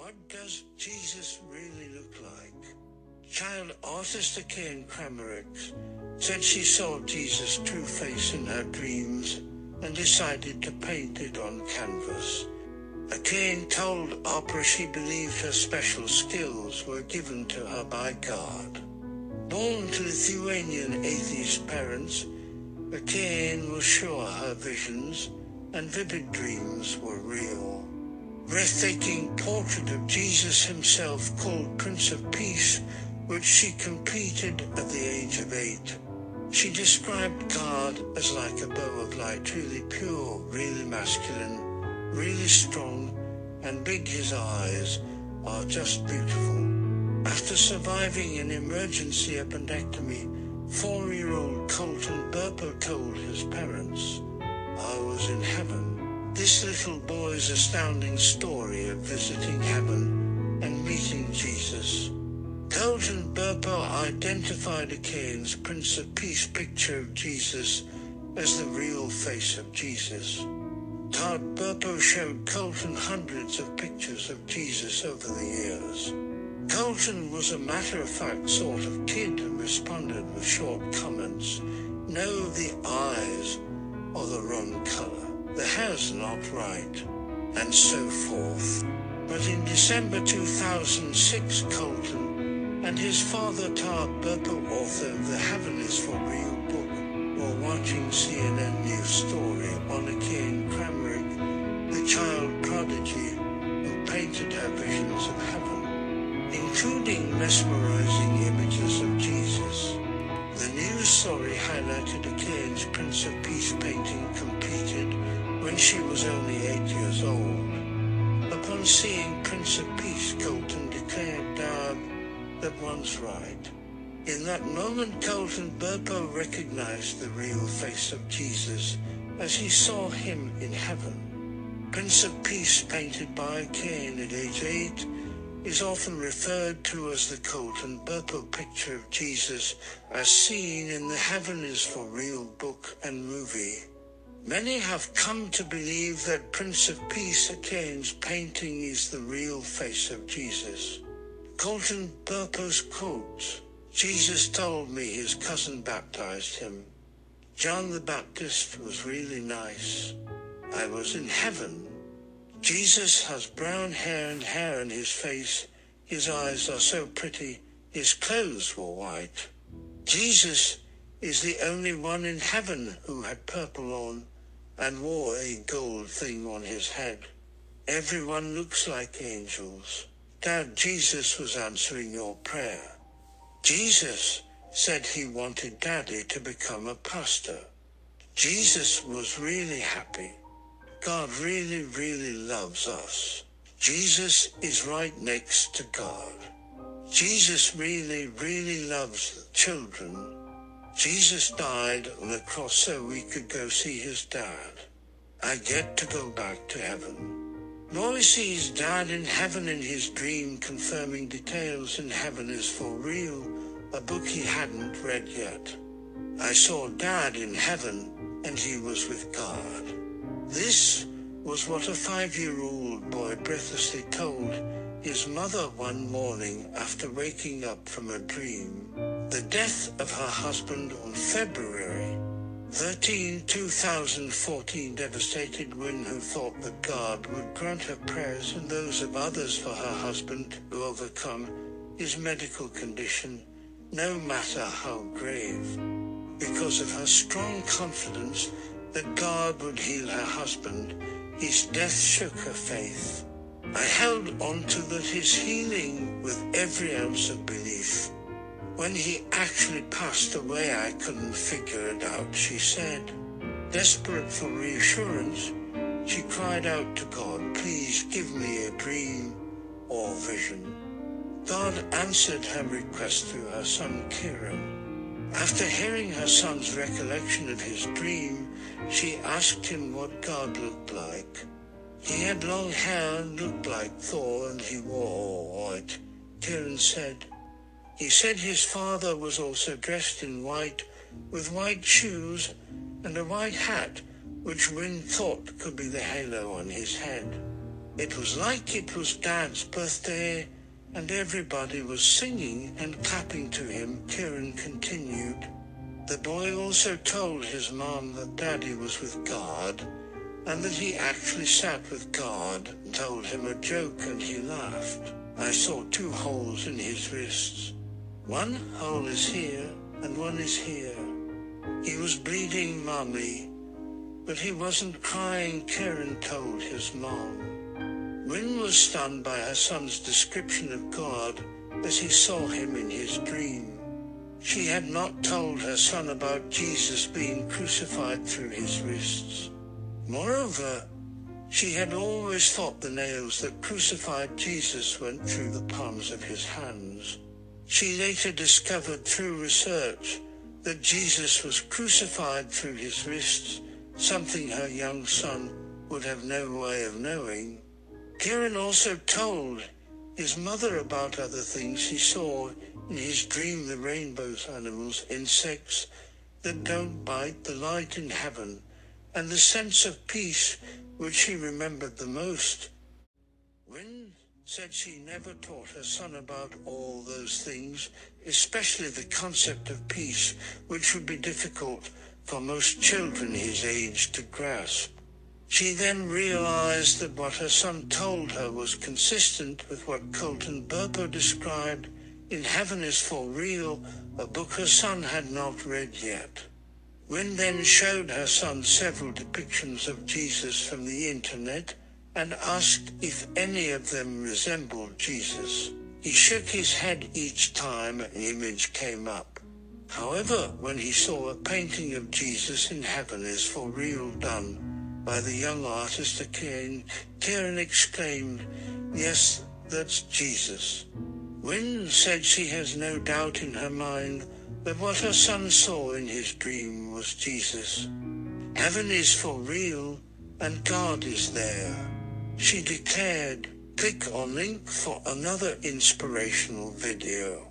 What does Jesus really look like? Child artist Karen Kramaric said she saw Jesus' true face in her dreams and decided to paint it on canvas. Karen told Oprah she believed her special skills were given to her by God. Born to Lithuanian atheist parents, Karen was sure her visions and vivid dreams were real. Breathtaking portrait of Jesus himself called Prince of Peace, which she completed at the age of 8. She described God as like a bow of light, really pure, really masculine, really strong, and big. His eyes are just beautiful. After surviving an emergency appendectomy, 4-year-old Colton Burpo told his parents, "I was in heaven." This little boy's astounding story of visiting heaven and meeting Jesus. Colton Burpo identified Kane's Prince of Peace picture of Jesus as the real face of Jesus. Todd Burpo showed Colton hundreds of pictures of Jesus over the years. Colton was a matter-of-fact sort of kid who responded with short comments. "No, the eyes are the wrong color. The hair's not right," and so forth. But in December 2006, Colton and his father Todd Burpo, author of the Heaven is for Real book, were watching CNN News story on Karen Kramaric, the child prodigy who painted her visions of heaven, including mesmerizing images of Jesus. The news story highlighted Kane's Prince of Peace painting completed when she was only 8 years old. Upon seeing Prince of Peace, Colton declared, "Dad, that one's right." In that moment, Colton Burpo recognized the real face of Jesus as he saw him in heaven. Prince of Peace, painted by Kane at age 8, is often referred to as the Colton Burpo picture of Jesus as seen in the Heaven is for Real book and movie. Many have come to believe that Prince of Peace, Kane's painting, is the real face of Jesus. Colton Burpo's quote, "Jesus told me his cousin baptized him. John the Baptist was really nice. I was in heaven. Jesus has brown hair and hair in his face. His eyes are so pretty. His clothes were white. Jesus is the only one in heaven who had purple on and wore a gold thing on his head. Everyone looks like angels. Dad, Jesus was answering your prayer. Jesus said he wanted Daddy to become a pastor. Jesus was really happy. God really, really loves us. Jesus is right next to God. Jesus really, really loves children. Jesus died on the cross so we could go see his dad. I get to go back to heaven." Roy sees Dad in heaven in his dream, confirming details in Heaven is for Real, a book he hadn't read yet. "I saw Dad in heaven and he was with God." This was what a 5-year-old boy breathlessly told his mother one morning after waking up from a dream. The death of her husband on February 13, 2014 devastated Wynne, who thought that God would grant her prayers and those of others for her husband to overcome his medical condition, no matter how grave. Because of her strong confidence that God would heal her husband, his death shook her faith. "I held on to his healing with every ounce of belief. When he actually passed away, I couldn't figure it out," she said. Desperate for reassurance, she cried out to God, "Please give me a dream or vision." God answered her request through her son Kieran. After hearing her son's recollection of his dream, she asked him what God looked like. "He had long hair and looked like Thor, and he wore all white," Kieran said. "He said his father was also dressed in white, with white shoes and a white hat, which Wynne thought could be the halo on his head. It was like it was Dad's birthday, and everybody was singing and clapping to him, Kieran continued. The boy also told his mom that Daddy was with God, and that he actually sat with God, told him a joke and he laughed. I saw 2 holes in his wrists. One hole is here, and one is here. He was bleeding, Mommy, but he wasn't crying, Kieran told his mom. Wynne was stunned by her son's description of God as he saw him in his dream. She had not told her son about Jesus being crucified through his wrists. Moreover, she had always thought the nails that crucified Jesus went through the palms of his hands. She later discovered through research that Jesus was crucified through his wrists, something her young son would have no way of knowing. Kieran also told his mother about other things he saw in his dream, the rainbows, animals, insects that don't bite, the light in heaven, and the sense of peace which he remembered the most. Wynne said she never taught her son about all those things, especially the concept of peace, which would be difficult for most children his age to grasp. She then realized that what her son told her was consistent with what Colton Burpo described in Heaven is for Real, a book her son had not read yet. Wynne then showed her son several depictions of Jesus from the internet and asked if any of them resembled Jesus. He shook his head each time an image came up. However, when he saw a painting of Jesus in Heaven is for Real done by the young artist Kieran exclaimed, "Yes, that's Jesus." Wynne said she has no doubt in her mind that what her son saw in his dream was Jesus. Heaven is for real, and God is there. She declared, "Click on link for another inspirational video."